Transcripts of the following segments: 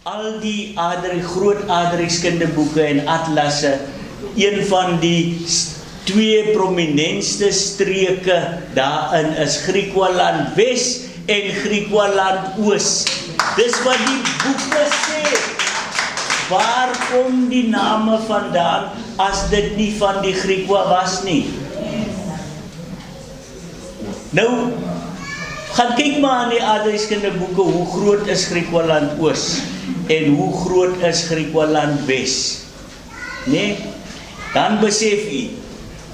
al die groot aardrykskunde en atlasse, een van die twee prominentste streke daarin is Griekwaland Wes en Griekwaland Oos. Dis wat die boeke sê. Waar kom die name vandaan as dit nie van die Griekwa was nie? Nou, gaan kyk maar aan die aardrykskunde boeke, hoe groot is Griekwaland Oos en hoe groot is Griekwaland Wes. Nee? Dan besef u,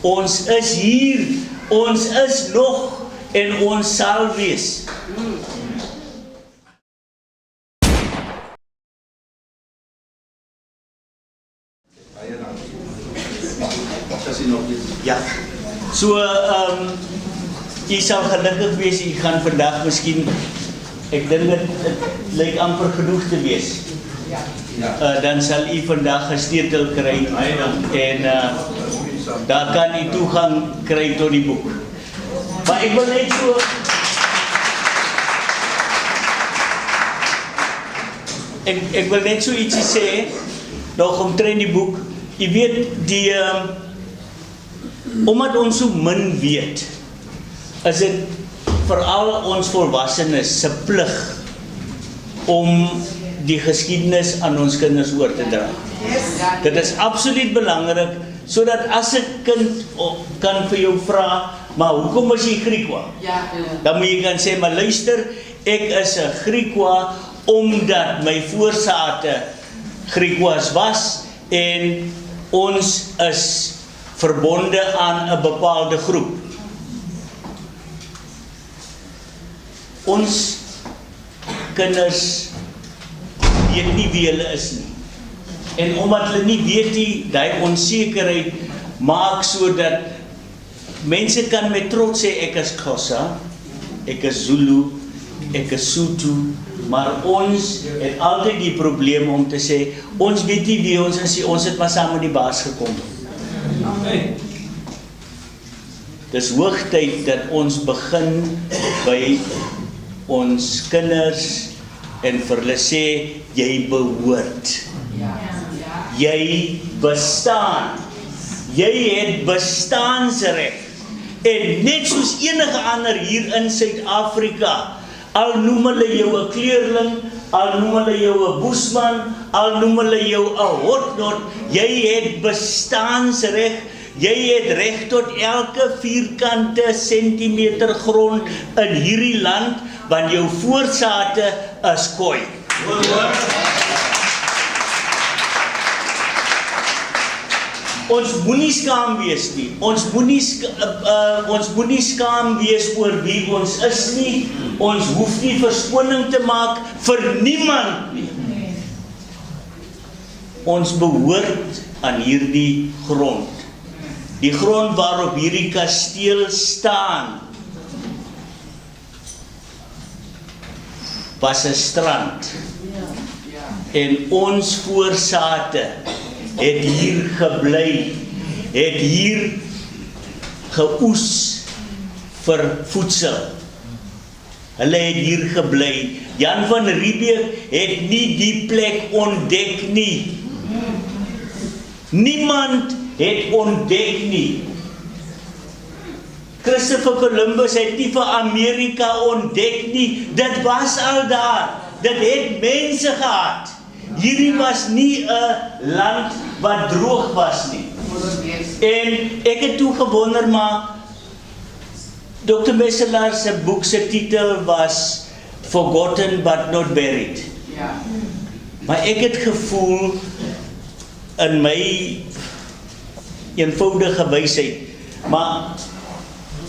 ons is hier, ons is nog en ons sal wees. Ja, so jy sal gelukkig wees, jy gaan vandag miskien, ek dink het lyk amper genoeg te wees. Dan sal jy vandag 'n sleutel kry en daar kan jy toegang kry tot die boek. Maar ek wil net so ek wil net so ietsie sê nog omtrent die boek. Jy weet die omdat ons so min weet, is dit veral ons volwassenes se plig om die geskiedenis aan ons kinders oor te dra. Dit is absoluut belangrik, sodat as 'n kind kan vir jou vra, maar hoekom is jy Griekwa? Dan moet jy kan sê, maar luister, ek is 'n Griekwa omdat my voorsate Griekwas was en ons is verbonde aan 'n bepaalde groep. Ons kinders weet nie wie hulle is nie. En omdat hulle nie weet nie, die onsekerheid maak sodat mense kan met trots sê ek is Xhosa, ek is Zulu, ek is Sotho, maar ons het altyd die probleem om te sê ons weet nie wie ons is, ons het maar saam met die baas gekom. Dis hoogtyd dat ons begin by ons kinders en vir hulle sê jy behoort. Jy bestaan. Jy het bestaansreg. En net soos enige ander hier in Suid-Afrika, al noem hulle jou 'n kleurling, al noem hulle jou 'n boesman, al noem hulle jou 'n hotdot, jy het bestaansreg. Jy het reg tot elke vierkante sentimeter grond in hierdie land, want jou voorsate is Khoi. Ons moenie skaam wees nie. Ons moenie skaam wees oor wie ons is nie. Ons hoef nie verskoning te maak vir niemand nie. Ons behoort aan hierdie grond. Die grond waarop hierdie kasteel staan was 'n strand. En ons voorsate het hier gebly, het hier geoes vir voedsel. Hulle het hier gebly. Jan van Riebeeck het nie die plek ontdek nie. Niemand het ontdek nie. Christopher Columbus het nie vir Amerika ontdek nie. Dit was al daar. Dit het mense gehad. Hierdie was nie 'n land wat droog was nie. En ek het toe gewonder, maar Dr. Wesselaar se boek se titel was Forgotten but not buried. Maar ek het gevoel in my eenvoudige wysheid, maar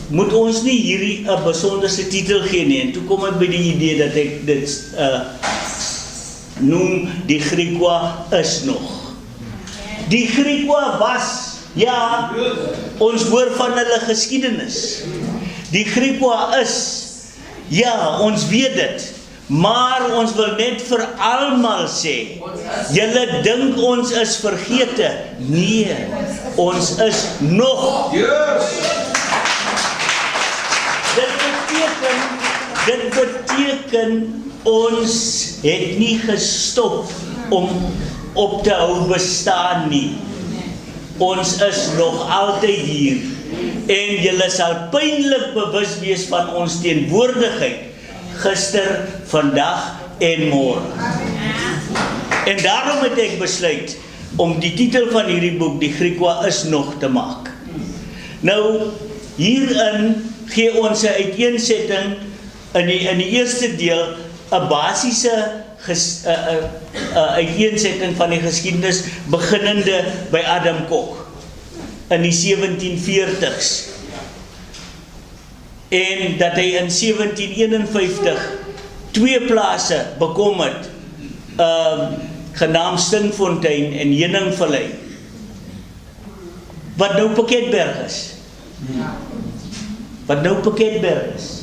moet ons nie hierdie 'n besonderse titel gee nie. En toe kom ek by die idee dat ek dit noem die Griekwa is nog. Die Griekwa was, ja, ons hoor van hulle geskiedenis. Die Griekwa is, ja, ons weet dit. Maar ons wil net vir almal sê, julle dink ons is vergete. Nee, ons is nog. Dit beteken ons het nie gestop om op te hou bestaan nie. Ons is nog altyd hier en julle sal pynlik bewus wees van ons teenwoordigheid gister, vandag en môre. En daarom het ek besluit om die titel van hierdie boek, Die Griekwa is nog, te maak. Nou, hierin gee ons 'n uiteensetting in die eerste deel, 'n basiese uiteensetting van die geskiedenis beginnende by Adam Kok in die 1740s. En dat hy in 1751 2 plase bekom het, genaamd Stinkfontein en Heuningvlei, wat nou Piketberg is. Wat nou Piketberg is,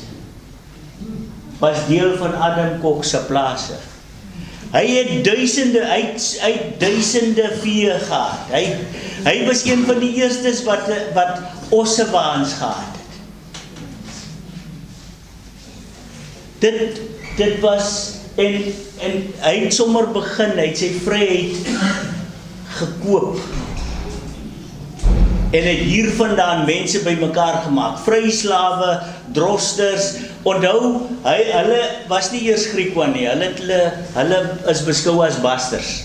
was deel van Adam Kok se plase. Hy het duisende vee gehad. Hy was een van die eerstes wat ossewaans gehad het. Dit was, en hy het sommer begin, hy het sy vryheid gekoop. En het hiervandaan mense bymekaar gemaak, vryslawe, drosters. Onthou, hulle was nie eers Griekwa nie, hulle is beskou as basters.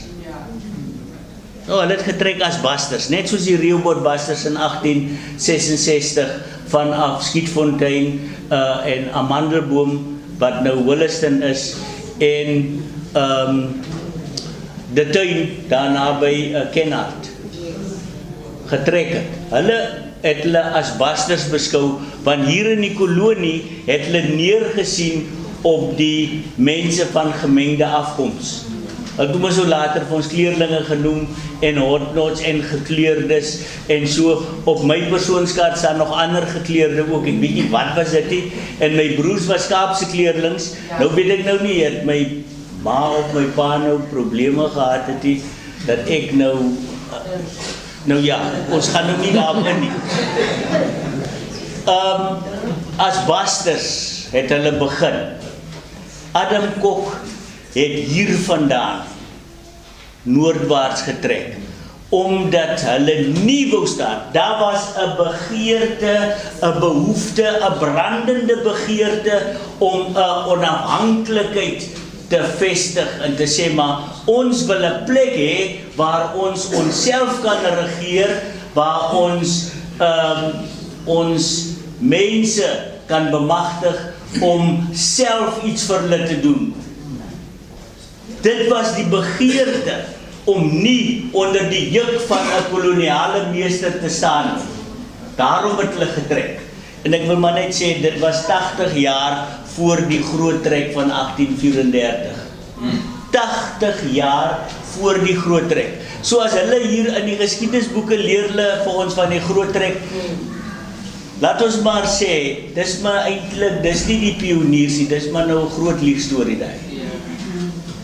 Hulle het getrek as basters, net soos die Rehoboth basters in 1866 vanaf Skietfontein en Amandelboom, wat nou Williston is, en de tuin daarna by Kennard getrek het. Hulle het hulle as basters beskou, want hier in die kolonie het hulle neergesien op die mense van gemengde afkoms. Hulle het so later vir ons kleerlinge genoem, en hotnots en gekleerdes, en so op my persoonskaart staan nog ander gekleerde ook, ek weet nie wat was dit nie, en my broers was Kaapse kleerlings, nou weet ek nou nie, het my ma of my pa nou probleme gehad het nie, dat ek nou ja, ons gaan nou nie daarop in nie. As basters het hulle begin. Adam Kok het hier vandaan noordwaarts getrek, omdat hulle nie wou staan. Daar was 'n begeerte, 'n behoefte, 'n brandende begeerte om 'n onafhanklikheid te vestig en te sê, maar ons wil 'n plek hê waar ons onsself kan regeer, waar ons mense kan bemagtig om self iets vir hulle te doen. Dit was die begeerte om nie onder die juk van 'n koloniale meester te staan. Daarom het hulle getrek. En ek wil maar net sê, dit was 80 jaar voor die groot trek van 1834. 80 jaar voor die groot trek. So as hulle hier in die geskiedenisboeke leer hulle vir ons van die groot trek, laat ons maar sê, dis maar eintlik, dis nie die pioniers nie, dis maar nou 'n groot liefstorie daai.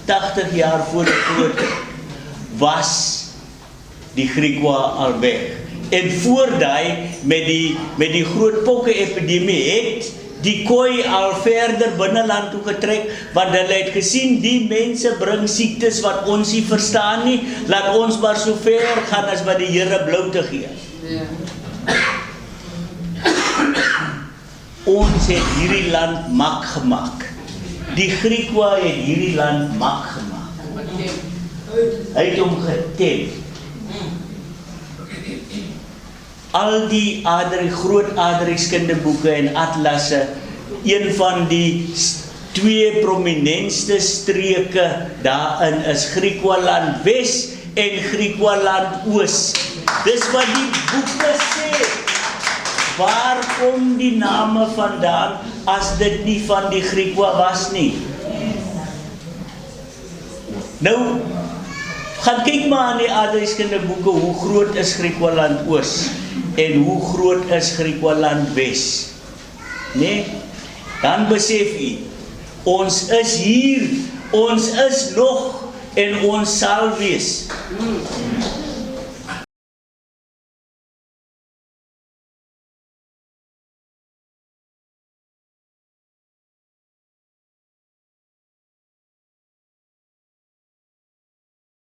80 jaar voor die groot trek was die Griekwa al weg. En voor daai met die groot pokke-epidemie het die Khoi al verder binneland toe getrek, want hulle het gesien die mense bring siektes wat ons nie verstaan nie, laat ons maar so ver gaan as wat die Here blou te gee. Ons het hierdie land mak gemaak. Die Griekwa het hierdie land mak gemaak. Hy het hom getem. Al die groot aardrykskunde en atlasse, een van die 2 prominentste streke daarin is Griekwaland Wes en Griekwaland Oos. Dis wat die boeke sê. Waar kom die name vandaan as dit nie van die Griekwa was nie? Nou, gaan kyk maar aan die aardrykskunde boeke, hoe groot is Griekwaland Oos en hoe groot is Griekwaland Wes. Nee, dan besef u, ons is hier, ons is nog en ons sal wees.